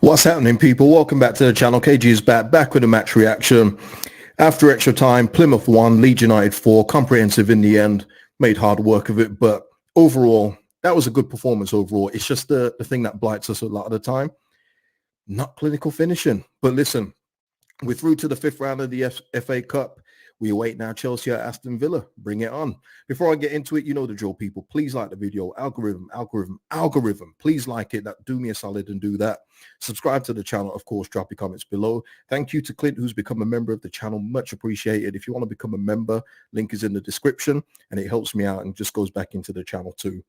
What's happening, people? Welcome back to the channel. KG is back with a match reaction. After extra time, Plymouth 1, Leeds United 4. Comprehensive in the end. Made hard work of it, but overall, that was a good performance overall. It's just the thing that blights us a lot of the time. Not clinical finishing. But listen, we're through to the fifth round of the FA Cup. We await now Chelsea at Aston Villa. Bring it on. Before I get into it, you know the drill, people. Please like the video. Algorithm. Please like it. Do me a solid and do that. Subscribe to the channel. Of course, drop your comments below. Thank you to Clint, who's become a member of the channel. Much appreciated. If you want to become a member, link is in the description, and it helps me out and just goes back into the channel too.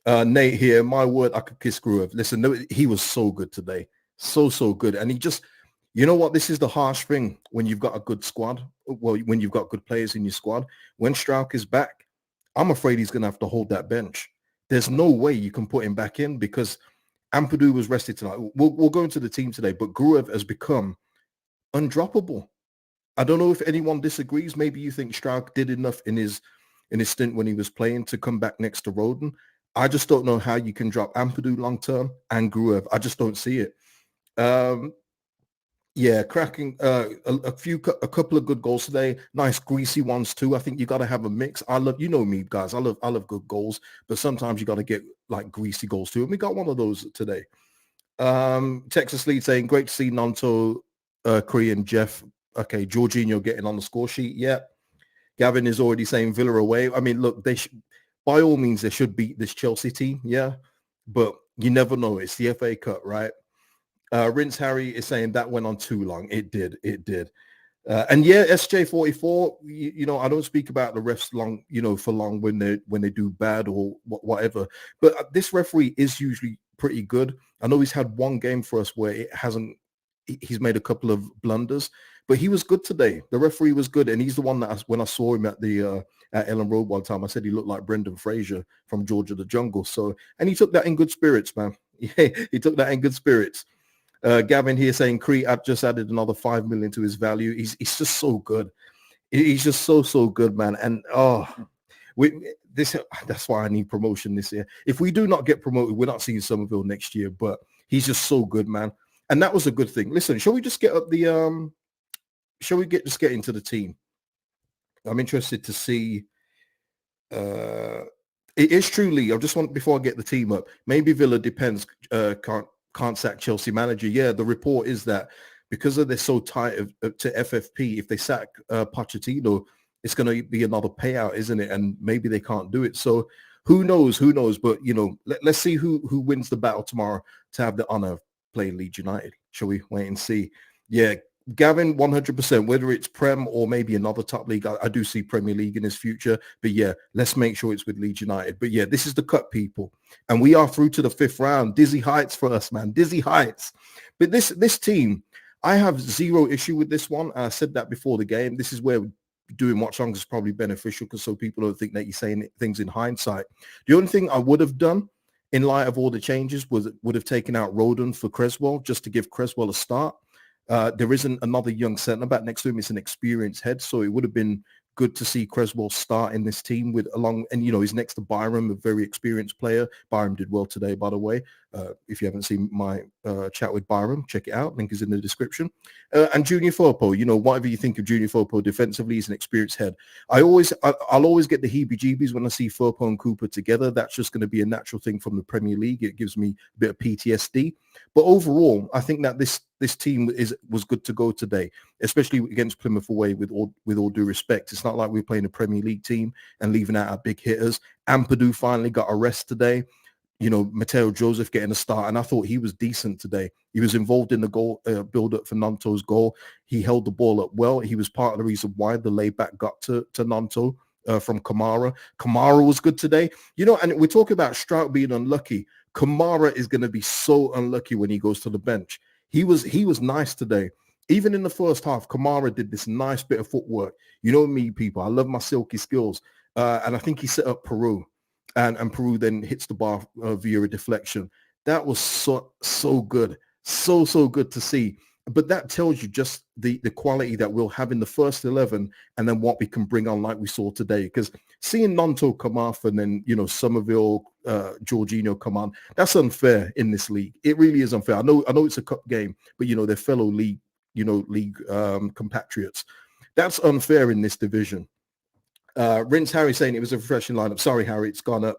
Nate here. My word, I could kiss Guev. Listen, no, he was so good today. So good. And he just... You know what? This is the harsh thing when you've got a good squad. Well, when you've got good players in your squad. When Strauch is back, I'm afraid he's going to have to hold that bench. There's no way you can put him back in because Ampadu was rested tonight. We'll go into the team today, but Guev has become undroppable. I don't know if anyone disagrees. Maybe you think Strauch did enough in his stint when he was playing to come back next to Roden. I just don't know how you can drop Ampadu long term and Guev. I just don't see it. Yeah, cracking a couple of good goals today. Nice greasy ones too. I think you got to have a mix. I love, you know me guys, I love good goals, but sometimes you got to get like greasy goals too. And we got one of those today. Texas Lead saying great to see Nanto, Cree and Jeff. Okay, Jorginho getting on the score sheet. Yeah. Gavin is already saying Villa away. I mean, look, by all means they should beat this Chelsea team, yeah. But you never know. It's the FA Cup, right? Rinse Harry is saying that went on too long. It did. And yeah, SJ44, you know, I don't speak about the refs long, you know, for long when they do bad or whatever. But this referee is usually pretty good. I know he's had one game for us where he's made a couple of blunders, but he was good today. The referee was good. And he's the one that when I saw him at the at Ellen Road one time, I said he looked like Brendan Fraser from George of the Jungle. So, and he took that in good spirits, man. Yeah, he took that in good spirits. Gavin here saying Cree just added another 5 million to his value. He's just so good. He's just so good, man. And that's why I need promotion this year. If we do not get promoted, we're not seeing Somerville next year. But he's just so good, man. And that was a good thing. Listen, shall we just get up the shall we just get into the team? I'm interested to see. It is truly. I just want before I get the team up. Maybe Villa depends. Can't sack Chelsea manager. Yeah, the report is that because they're so tight to FFP, if they sack Pochettino, it's going to be another payout, isn't it? And maybe they can't do it. So who knows? But, you know, let's see who wins the battle tomorrow to have the honor of playing Leeds United. Shall we wait and see? Yeah, Gavin, 100%, whether it's Prem or maybe another top league, I do see Premier League in his future. But yeah, let's make sure it's with Leeds United. But yeah, this is the cup, people. And we are through to the fifth round. Dizzy heights for us, man. Dizzy heights. But this team, I have zero issue with this one. I said that before the game. This is where doing watch longs is probably beneficial because so people don't think that you're saying things in hindsight. The only thing I would have done in light of all the changes would have taken out Roden for Creswell just to give Creswell a start. There isn't another young centre back next to him. It's an experienced head, so it would have been good to see Creswell start in this team and you know, he's next to Byram, a very experienced player. Byram did well today, by the way. If you haven't seen my chat with Byram, check it out. Link is in the description. And Junior Fopo, you know, whatever you think of Junior Fopo defensively, he's an experienced head. I'll always get the heebie-jeebies when I see Fopo and Cooper together. That's just going to be a natural thing from the Premier League. It gives me a bit of PTSD. But overall, I think that this team was good to go today, especially against Plymouth away. With all due respect, it's not like we're playing a Premier League team and leaving out our big hitters. Ampadu finally got a rest today. You know, Mateo Joseph getting a start, and I thought he was decent today. He was involved in the goal build-up for Nanto's goal. He held the ball up well. He was part of the reason why the layback got to Nanto from Kamara. Kamara was good today. You know, and we're talking about Strout being unlucky. Kamara is going to be so unlucky when he goes to the bench. He was nice today. Even in the first half, Kamara did this nice bit of footwork. You know me, people. I love my silky skills. And I think he set up Peru. And Peru then hits the bar via a deflection. That was so good. So good to see. but that tells you just the quality that we'll have in the first 11 and then what we can bring on like we saw today. Because seeing Nanto come off and then, Somerville, Jorginho come on, that's unfair in this league. It really is unfair. I know it's a cup game, but, they're fellow league, compatriots. That's unfair in this division. Rinse Harry saying it was a refreshing lineup. Sorry, Harry, it's gone up.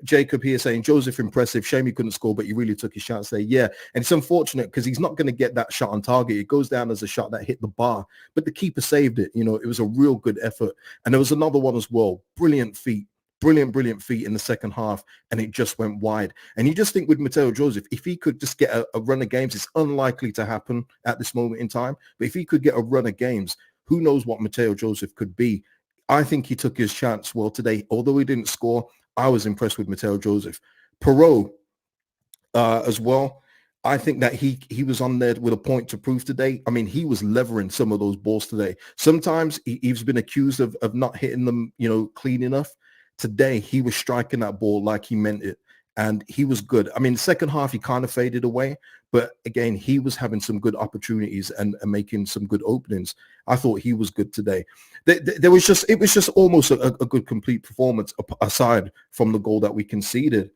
Jacob here saying Joseph impressive. Shame he couldn't score, but he really took his chance there. Yeah, and it's unfortunate because he's not going to get that shot on target. It goes down as a shot that hit the bar, but the keeper saved it. It was a real good effort. And there was another one as well. Brilliant feet in the second half, and it just went wide. And you just think with Mateo Joseph, if he could just get a run of games, it's unlikely to happen at this moment in time, but if he could get a run of games, who knows what Mateo Joseph could be. I think he took his chance well today. Although he didn't score, I was impressed with Mateo Joseph. Perot as well. I think that he was on there with a point to prove today. I mean, he was levering some of those balls today. Sometimes he's been accused of not hitting them, clean enough. Today, he was striking that ball like he meant it. And he was good. I mean, second half, he kind of faded away. But again, he was having some good opportunities and making some good openings. I thought he was good today. It was just almost a good complete performance aside from the goal that we conceded.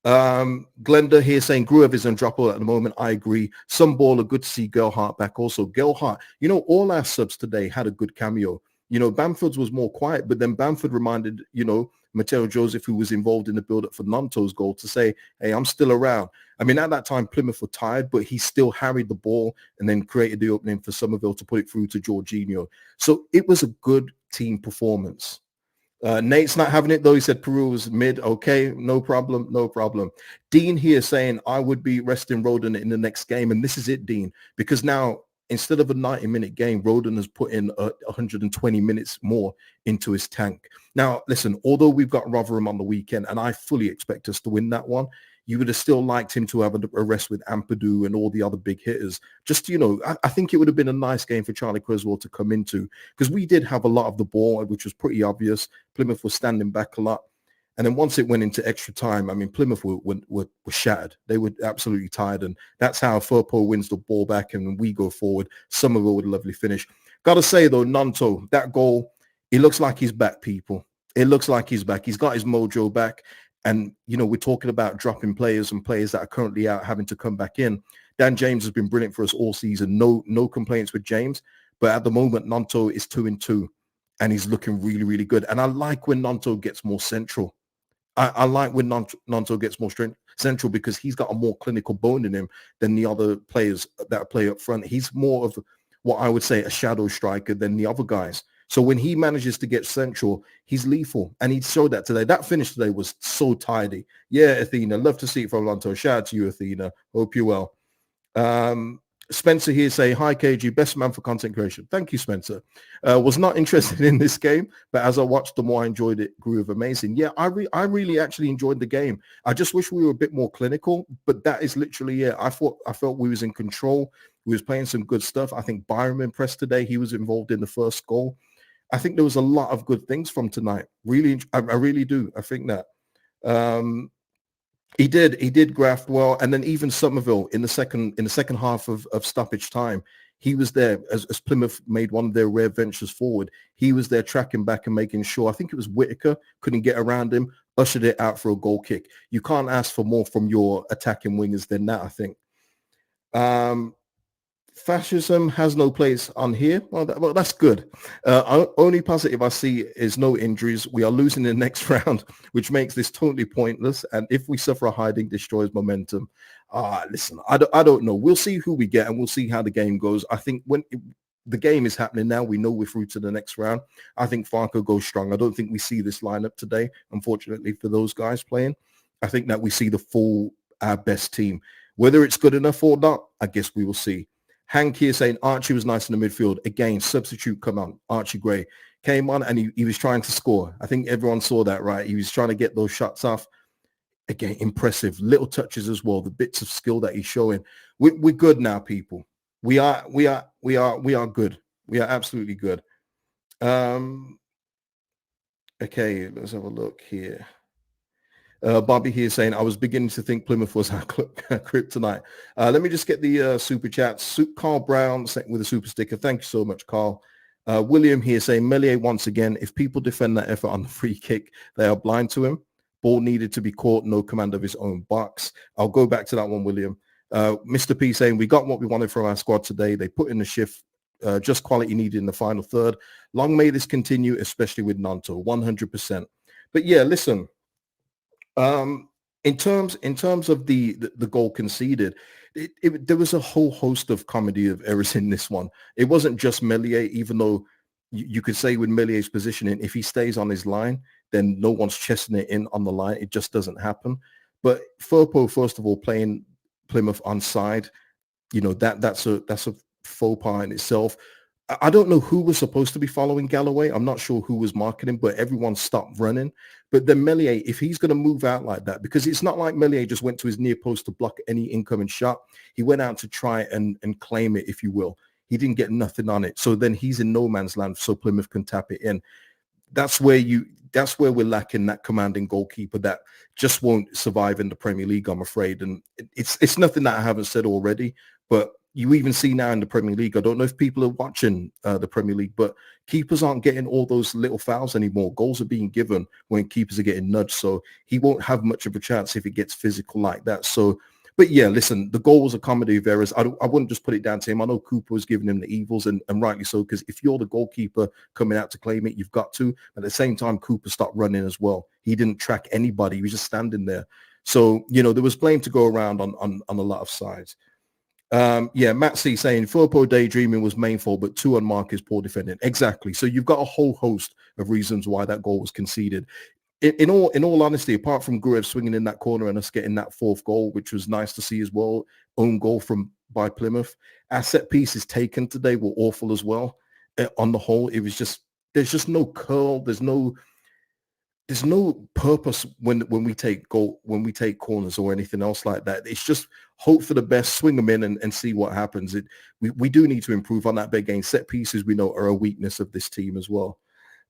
Glenda here saying Guev is undroppable at the moment. I agree. Some baller, good to see Gelhardt back also. Gelhardt, all our subs today had a good cameo. Bamford's was more quiet, but then Bamford reminded, Mateo Joseph, who was involved in the build-up for Nanto's goal, to say, hey, I'm still around. I mean, at that time, Plymouth were tired, but he still harried the ball and then created the opening for Somerville to put it through to Jorginho. So it was a good team performance. Nate's not having it, though. He said Peru was mid. Okay, no problem. Dean here saying, I would be resting Roden in the next game. And this is it, Dean, because now, instead of a 90-minute game, Roden has put in 120 minutes more into his tank. Now, listen, although we've got Rotherham on the weekend, and I fully expect us to win that one, you would have still liked him to have a rest with Ampadu and all the other big hitters. Just, I think it would have been a nice game for Charlie Creswell to come into, because we did have a lot of the ball, which was pretty obvious. Plymouth was standing back a lot. And then once it went into extra time, I mean, Plymouth were shattered. They were absolutely tired. And that's how Firpo wins the ball back and we go forward. Somerville with a lovely finish. Got to say, though, Nanto, that goal, it looks like he's back, people. It looks like he's back. He's got his mojo back. And, we're talking about dropping players and players that are currently out having to come back in. Dan James has been brilliant for us all season. No complaints with James. But at the moment, Nanto is 2-2. And he's looking really, really good. And I like when Nanto gets more central. I like when Nanto gets more central because he's got a more clinical bone in him than the other players that play up front. He's more of what I would say a shadow striker than the other guys. So when he manages to get central, he's lethal. And he showed that today. That finish today was so tidy. Yeah, Athena, love to see it from Nanto. Shout out to you, Athena. Hope you're well. Spencer here saying, hi, KG, best man for content creation. Thank you, Spencer. Was not interested in this game, but as I watched, the more I enjoyed it. Groove amazing. Yeah, I really actually enjoyed the game. I just wish we were a bit more clinical, but that is literally it. I felt we was in control. We was playing some good stuff. I think Byram impressed today. He was involved in the first goal. I think there was a lot of good things from tonight. Really, I really do. I think that. He did graft well, and then even Somerville in the second half of stoppage time, he was there as Plymouth made one of their rare ventures forward. He was there tracking back and making sure. I think it was Whitaker couldn't get around him, ushered it out for a goal kick. You can't ask for more from your attacking wingers than that, I think. Fascism has no place on here. Well, that's good. Only positive I see is no injuries. We are losing the next round, which makes this totally pointless. And if we suffer a hiding, destroys momentum. Listen, I don't know. We'll see who we get and we'll see how the game goes. I think when the game is happening now, we know we're through to the next round. I think Farco goes strong. I don't think we see this lineup today, unfortunately, for those guys playing. I think that we see the full, our best team. Whether it's good enough or not, I guess we will see. Hank here saying Archie was nice in the midfield. Again, substitute come on. Archie Gray came on and he was trying to score. I think everyone saw that, right? He was trying to get those shots off. Again, impressive. Little touches as well. The bits of skill that he's showing. We're good now, people. We are good. We are absolutely good. Okay, let's have a look here. Bobby here saying, I was beginning to think Plymouth was our kryptonite. Let me just get the super chats. Carl Brown with a super sticker. Thank you so much, Carl. William here saying, Melier once again, if people defend that effort on the free kick, they are blind to him. Ball needed to be caught, no command of his own box. I'll go back to that one, William. Mr. P saying, we got what we wanted from our squad today. They put in the shift, just quality needed in the final third. Long may this continue, especially with Nanto, 100%. But yeah, listen, in terms of the goal conceded, there was a whole host of comedy of errors in this one. It wasn't just Melier, even though you could say with Melier's positioning, if he stays on his line, then no one's chesting it in on the line. It just doesn't happen. But Firpo, first of all, playing Plymouth onside, that's a faux pas in itself. I don't know who was supposed to be following Galloway. I'm not sure who was marking him, but everyone stopped running. But then Melier, if he's going to move out like that, because it's not like Melier just went to his near post to block any incoming shot. He went out to try and claim it, if you will. He didn't get nothing on it. So then he's in no man's land, so Plymouth can tap it in. That's where we're lacking that commanding goalkeeper that just won't survive in the Premier League, I'm afraid. And it's nothing that I haven't said already, but you even see now in the Premier League, I don't know if people are watching the Premier League, but keepers aren't getting all those little fouls anymore. Goals are being given when keepers are getting nudged. So he won't have much of a chance if it gets physical like that. So, but yeah, listen, the goal was a comedy of errors. I wouldn't just put it down to him. I know Cooper was giving him the evils, and rightly so, because if you're the goalkeeper coming out to claim it, you've got to. At the same time, Cooper stopped running as well. He didn't track anybody. He was just standing there. So, there was blame to go around on a lot of sides. Matt C saying Firpo daydreaming was main fault, but 2 on Mark is poor defending. Exactly. So you've got a whole host of reasons why that goal was conceded. In all honesty, apart from Guev swinging in that corner and us getting that 4th goal, which was nice to see as well, own goal by Plymouth, our set pieces taken today were awful as well. On the whole, it was there's just no curl. There's no purpose when we take corners or anything else like that. It's just hope for the best, swing them in and see what happens. We do need to improve on that big game. Set pieces we know are a weakness of this team as well.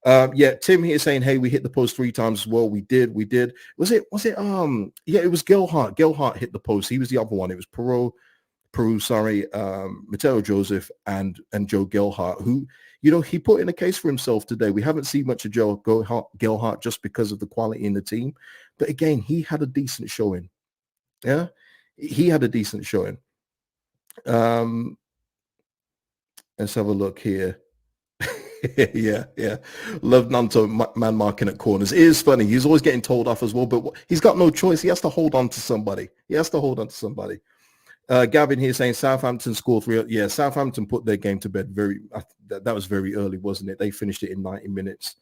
Tim here saying, hey, we hit the post 3 times as well. We did. Was it? It was Gelhardt. Gelhardt hit the post. He was the other one. It was Peru, Mateo Joseph and Joe Gelhardt, who, he put in a case for himself today. We haven't seen much of Joe Gelhardt just because of the quality in the team. But again, he had a decent showing. Yeah, he had a decent showing. Let's have a look here. yeah. Love Nanto man marking at corners. It is funny. He's always getting told off as well, but he's got no choice. He has to hold on to somebody. Gavin here saying Southampton scored 3. Yeah, Southampton put their game to bed that was very early, wasn't it? They finished it in 90 minutes.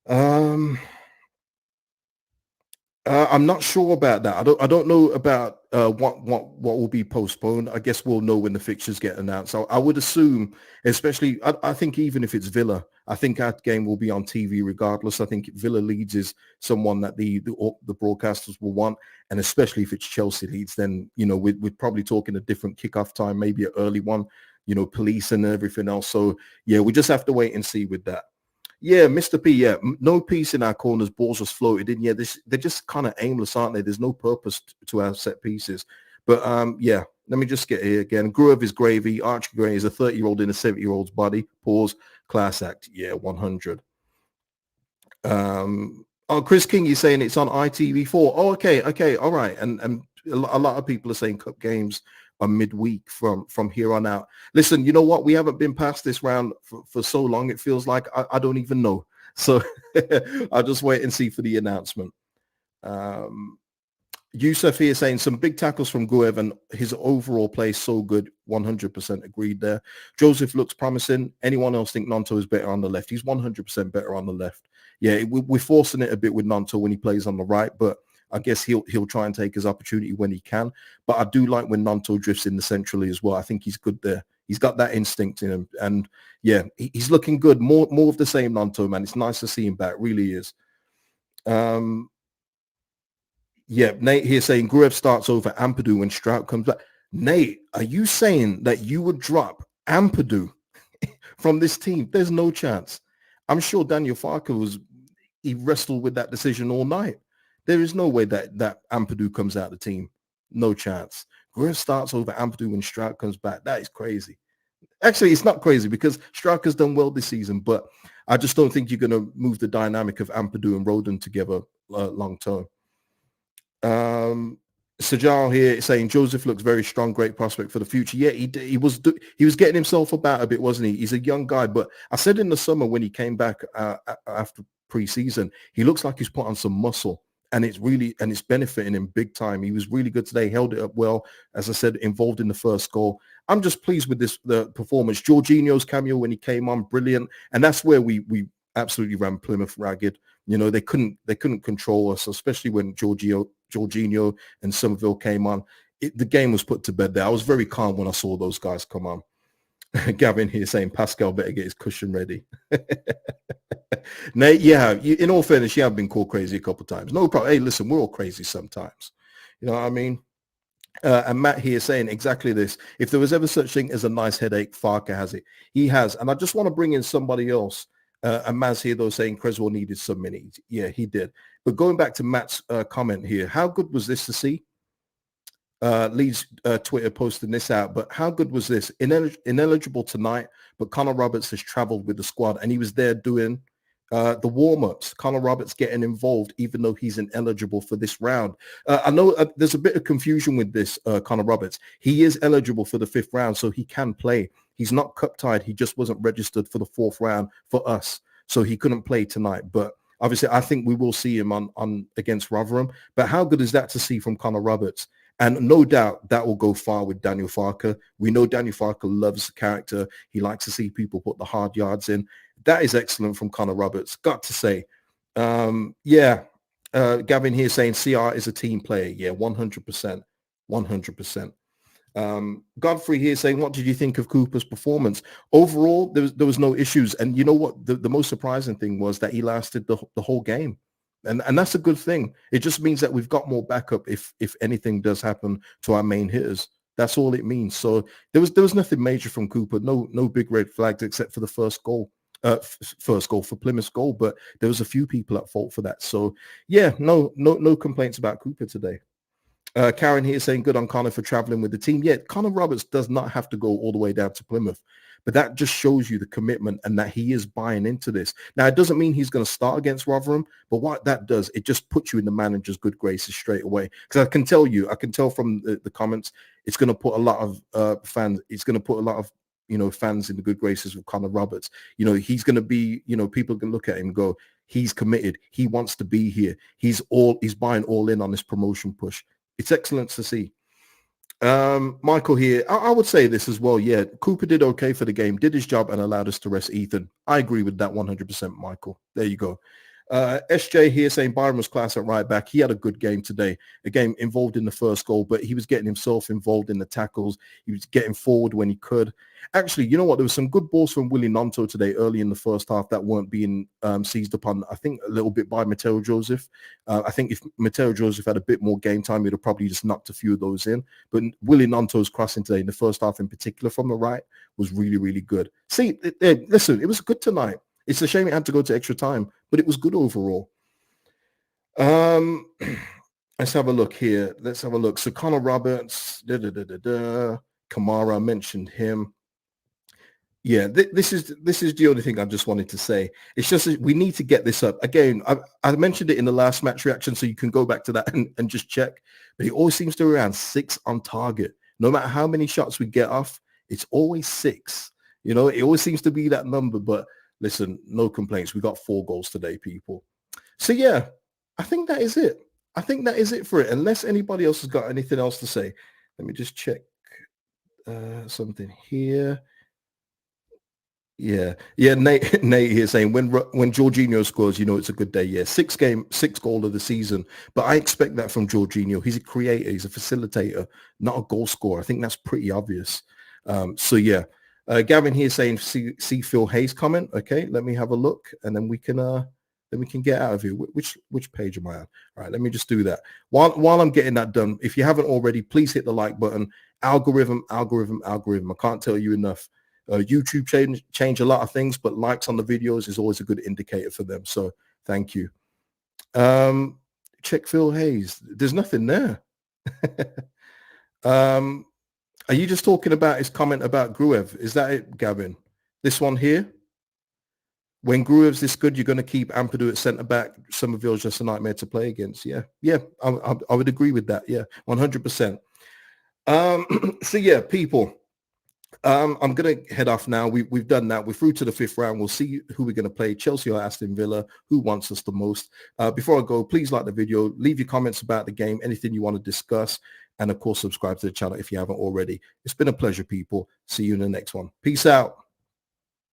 I'm not sure about that. I don't know about what will be postponed. I guess we'll know when the fixtures get announced. So I would assume, especially, I think even if it's Villa, I think that game will be on TV regardless. I think Villa Leeds is someone that the broadcasters will want, and especially if it's Chelsea Leeds, then we're probably talking a different kickoff time, maybe an early one. Police and everything else. So yeah, we just have to wait and see with that. Yeah, Mr. P, yeah, no peace in our corners, balls just floated in. Yeah, they're just kind of aimless, aren't they? There's no purpose to our set pieces. But yeah, let me just get here again. Guev is gravy. Archie Gray is a 30-year-old in a 70-year-old's body. Pause. Class act. Yeah, 100. Chris King, you're saying it's on ITV4. Oh, okay, all right. And a lot of people are saying cup games are midweek from here on out. Listen, you know what? We haven't been past this round for so long. It feels like I don't even know. So I'll just wait and see for the announcement. Yusuf here saying some big tackles from Guev and his overall play so good. 100% agreed there. Joseph looks promising. Anyone else think Nanto is better on the left? He's 100% better on the left. Yeah, we're forcing it a bit with Nanto when he plays on the right, but I guess he'll try and take his opportunity when he can. But I do like when Nanto drifts in the centrally as well. I think he's good there. He's got that instinct in him. And yeah, he's looking good. More of the same Nanto, man. It's nice to see him back. Really is. Yeah, Nate here saying Guev starts over Ampadu when Strout comes back. Nate, are you saying that you would drop Ampadu from this team? There's no chance. I'm sure Daniel Farker he wrestled with that decision all night. There is no way that Ampadu comes out of the team. No chance. Guev starts over Ampadu when Stroud comes back. That is crazy. Actually, it's not crazy because Strauker's done well this season, but I just don't think you're going to move the dynamic of Ampadu and Roden together long term. Sajal here saying Joseph looks very strong, great prospect for the future. Yeah, he was getting himself about a bit, wasn't he? He's a young guy, but I said in the summer when he came back after preseason, he looks like he's put on some muscle, and it's benefiting him big time. He was really good today, held it up well, as I said, involved in the first goal. I'm just pleased with the performance. Jorginho's cameo when he came on, brilliant, and that's where we absolutely ran Plymouth ragged. You know, they couldn't control us, especially when Jorginho and Somerville came on. The game was put to bed there. I was very calm when I saw those guys come on. Gavin here saying Pascal better get his cushion ready. Nate, yeah, in all fairness, you have been called crazy a couple of times. No problem. Hey, listen, we're all crazy sometimes. You know what I mean? And Matt here saying exactly this. If there was ever such thing as a nice headache, Farker has it. He has. And I just want to bring in somebody else. And Maz here, though, saying Creswell needed some minutes. Yeah, he did. But going back to Matt's comment here, how good was this to see? Leeds Twitter posting this out, but how good was this? Ineligible tonight, but Connor Roberts has traveled with the squad, and he was there doing the warm-ups. Connor Roberts getting involved, even though he's ineligible for this round. I know there's a bit of confusion with this, Connor Roberts. He is eligible for the 5th round, so he can play. He's not cup-tied. He just wasn't registered for the 4th round for us, so he couldn't play tonight. But obviously, I think we will see him on against Rotherham. But how good is that to see from Connor Roberts? And no doubt that will go far with Daniel Farker. We know Daniel Farker loves the character. He likes to see people put the hard yards in. That is excellent from Connor Roberts. Got to say. Gavin here saying CR is a team player. Yeah, 100%. 100%. Godfrey here saying, what did you think of Cooper's performance? Overall, there was no issues. And you know what? The most surprising thing was that he lasted the whole game. And that's a good thing. It just means that we've got more backup if anything does happen to our main hitters. That's all it means. So there was nothing major from Cooper. No big red flags except for the first goal for Plymouth's goal. But there was a few people at fault for that. So yeah, no complaints about Cooper today. Karen here saying good on Connor for traveling with the team. Yeah, Connor Roberts does not have to go all the way down to Plymouth. But that just shows you the commitment and that he is buying into this. Now, it doesn't mean he's going to start against Rotherham, but what that does, it just puts you in the manager's good graces straight away. Because I can tell from the comments, it's going to put a lot of fans, it's going to put a lot of, fans in the good graces with Connor Roberts. He's going to be, people can look at him and go, he's committed. He wants to be here. He's buying all in on this promotion push. It's excellent to see. Michael here, I would say this as well. Yeah, Cooper did okay for the game, did his job and allowed us to rest Ethan. I agree with that 100%, Michael. There you go. SJ here saying Byron was class at right back. He had a good game today. Again, involved in the first goal, but he was getting himself involved in the tackles. He was getting forward when he could. Actually, you know what? There was some good balls from Willie Nonto today early in the first half that weren't being seized upon, I think, a little bit by Mateo Joseph. I think if Mateo Joseph had a bit more game time, he'd have probably just knocked a few of those in. But Willie Nonto's crossing today in the first half in particular from the right was really, really good. See, listen, it was good tonight. It's a shame it had to go to extra time, but it was good overall. Let's have a look here. Let's have a look. So Connor Roberts, Kamara, mentioned him. Yeah, this is the only thing I just wanted to say. It's just we need to get this up. Again, I mentioned it in the last match reaction, so you can go back to that and just check. But he always seems to be around 6 on target. No matter how many shots we get off, it's always 6. It always seems to be that number, but listen, no complaints. We got 4 goals today, people. So yeah, I think that is it. I think that is it for it. Unless anybody else has got anything else to say. Let me just check something here. Yeah. Nate here saying when Jorginho scores, it's a good day. Yeah, 6 goal of the season. But I expect that from Jorginho. He's a creator. He's a facilitator, not a goal scorer. I think that's pretty obvious. So yeah. Gavin here saying see Phil Hayes comment. Okay, let me have a look, and then we can get out of here. Which page am I on? All right, let me just do that. While I'm getting that done, if you haven't already, please hit the like button. Algorithm. I can't tell you enough. YouTube change a lot of things, but likes on the videos is always a good indicator for them. So thank you. Check Phil Hayes. There's nothing there. Are you just talking about his comment about Guev? Is that it, Gavin? This one here? When Gruev's this good, you're going to keep Ampadu at centre-back. Somerville's just a nightmare to play against. Yeah, I would agree with that. Yeah, 100%. So, yeah, people, I'm going to head off now. We've done that. We're through to the 5th round. We'll see who we're going to play, Chelsea or Aston Villa, who wants us the most. Before I go, please like the video. Leave your comments about the game, anything you want to discuss. And, of course, subscribe to the channel if you haven't already. It's been a pleasure, people. See you in the next one. Peace out.